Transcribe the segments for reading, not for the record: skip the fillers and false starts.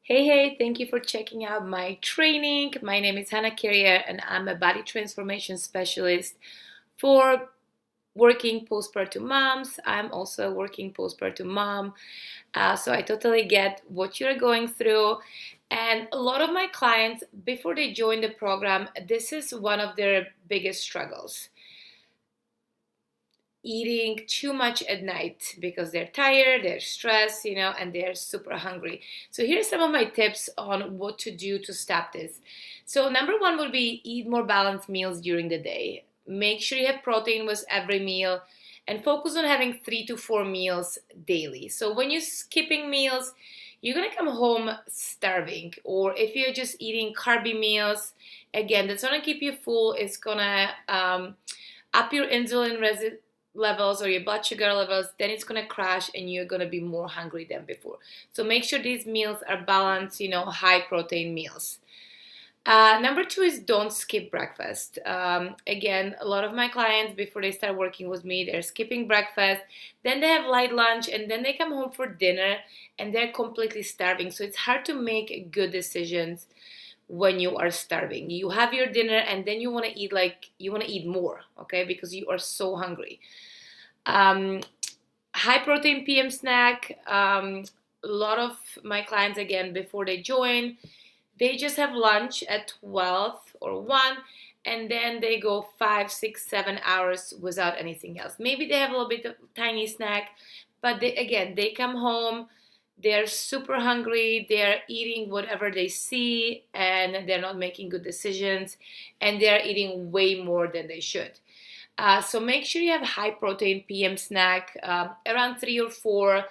Hey, thank you for checking out my training. My name is Hannah Carrier and I'm a body transformation specialist for working postpartum moms. I'm also a working postpartum mom, so I totally get what you're going through. And a lot of my clients, before they join the program, this is one of their biggest struggles, eating too much at night because they're tired, they're stressed, and they're super hungry. So here's some of my tips on what to do to stop this. So number one would be eat more balanced meals during the day. Make sure you have protein with every meal and focus on having 3 to 4 meals daily. So when you're skipping meals, you're gonna come home starving. Or if you're just eating carby meals, again, that's gonna keep you full. It's gonna up your insulin levels or your blood sugar levels, then it's going to crash and you're going to be more hungry than before. So make sure these meals are balanced, high protein meals. Number two is don't skip breakfast. Again, a lot of my clients, before they start working with me, they're skipping breakfast, then they have light lunch, and then they come home for dinner and they're completely starving. So it's hard to make good decisions when you are starving. You have your dinner and then you want to eat more, okay? Because you are so hungry. High protein PM snack. A lot of my clients, again, before they join, they just have lunch at 12 or 1 and then they go 5, 6, 7 hours without anything else. Maybe they have a little bit of tiny snack, but they come home, they're super hungry, they're eating whatever they see, and they're not making good decisions, and they're eating way more than they should. So make sure you have high protein PM snack, around 3 or 4.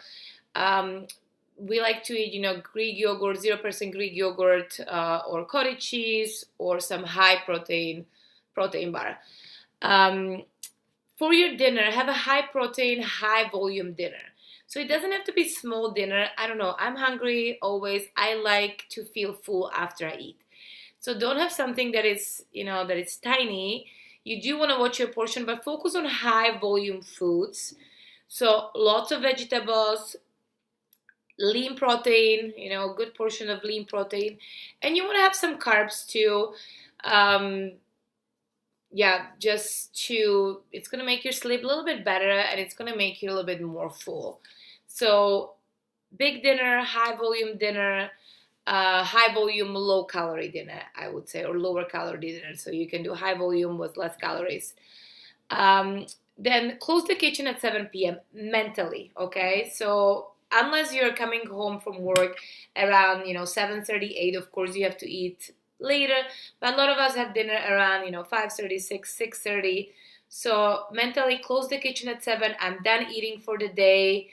We like to eat, Greek yogurt, 0% Greek yogurt, or cottage cheese, or some high protein bar. For your dinner, have a high protein, high volume dinner. So it doesn't have to be small dinner. I don't know. I'm hungry always. I like to feel full after I eat. So don't have something that is, that is tiny. You do want to watch your portion, but focus on high volume foods. So lots of vegetables, lean protein, good portion of lean protein. And you want to have some carbs too. It's going to make your sleep a little bit better and it's going to make you a little bit more full. So big dinner, high volume dinner, high volume, low calorie dinner, I would say, or lower calorie dinner. So you can do high volume with less calories. Then close the kitchen at 7 p.m. mentally, okay? So unless you're coming home from work around, 7:30, 8, of course you have to eat later, but a lot of us have dinner around 5:30, 6:30. So mentally close the kitchen at 7. I'm done eating for the day,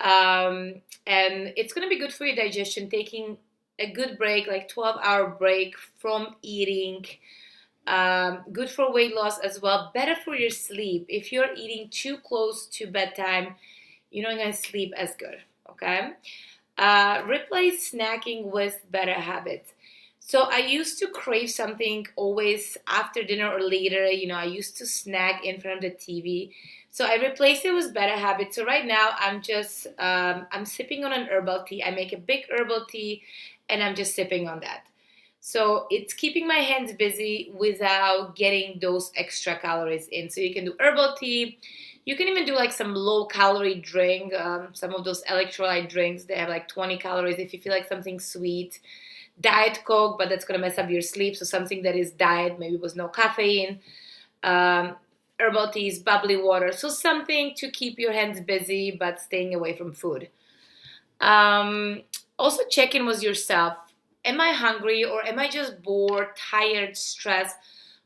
and it's going to be good for your digestion, taking a good break, like 12-hour break from eating. Good for weight loss as well, better for your sleep. If you're eating too close to bedtime, you're not going to sleep as good, okay? Replace snacking with better habits. So I used to crave something always after dinner or later. I used to snack in front of the TV. So I replaced it with better habits. So right now I'm just I'm sipping on an herbal tea. I make a big herbal tea and I'm just sipping on that. So it's keeping my hands busy without getting those extra calories in. So you can do herbal tea. You can even do like some low calorie drink. Some of those electrolyte drinks, they have like 20 calories if you feel like something sweet. Diet Coke, but that's going to mess up your sleep. So something that is diet, maybe with no caffeine. Herbal teas, bubbly water. So something to keep your hands busy, but staying away from food. Also check in with yourself. Am I hungry or am I just bored, tired, stressed?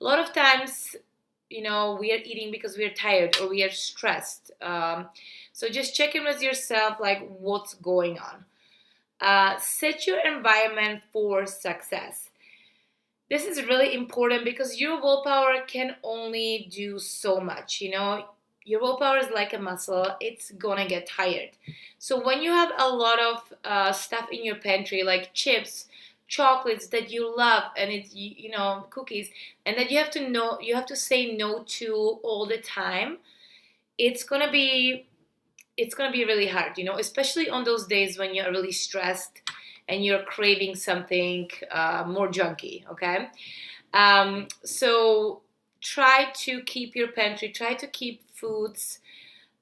A lot of times, we are eating because we are tired or we are stressed. So just check in with yourself, like what's going on. Set your environment for success. This is really important because your willpower can only do so much. Your willpower is like a muscle. It's gonna get tired. So when you have a lot of stuff in your pantry, like chips, chocolates that you love, and it's cookies, and that you have to say no to all the time, it's gonna be really hard, especially on those days when you're really stressed and you're craving something more junky, okay? So try to keep your pantry, try to keep foods,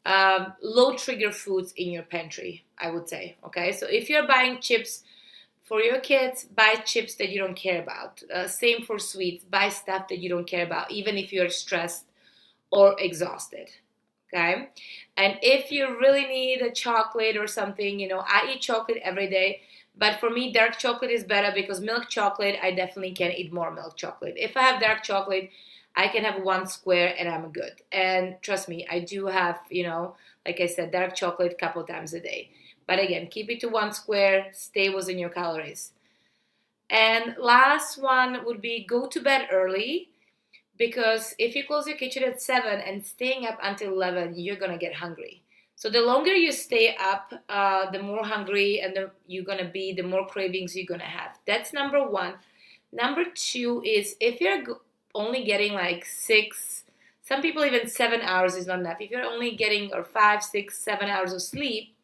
low trigger foods in your pantry, I would say, okay? So if you're buying chips for your kids, buy chips that you don't care about. Same for sweets, buy stuff that you don't care about, even if you're stressed or exhausted, okay? And if you really need a chocolate or something, I eat chocolate every day, but for me, dark chocolate is better because milk chocolate, I definitely can eat more milk chocolate. If I have dark chocolate, I can have one square and I'm good. And trust me, I do have, like I said, dark chocolate a couple times a day. But again, keep it to one square, stay within your calories. And last one would be go to bed early, because if you close your kitchen at 7 and staying up until 11, you're going to get hungry. So the longer you stay up, the more hungry and you're going to be, the more cravings you're going to have. That's number one. Number two is if you're only getting like 6, some people even 7 hours is not enough. If you're only getting 5, 6, 7 hours of sleep,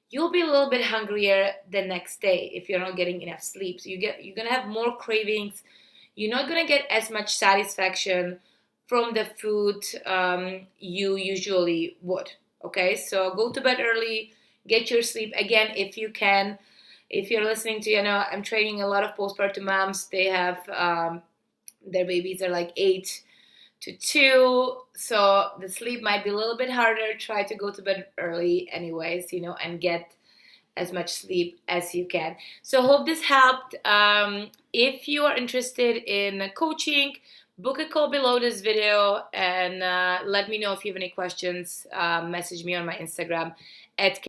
you'll be a little bit hungrier the next day if you're not getting enough sleep. So you're going to have more cravings. You're not going to get as much satisfaction from the food you usually would. Okay, so go to bed early, get your sleep. Again, if you can, if you're listening to, I'm training a lot of postpartum moms. They have, their babies are like 8 to 2. So the sleep might be a little bit harder. Try to go to bed early anyways, and get as much sleep as you can. So hope this helped. If you are interested in coaching, book a call below this video and let me know if you have any questions. Message me on my Instagram at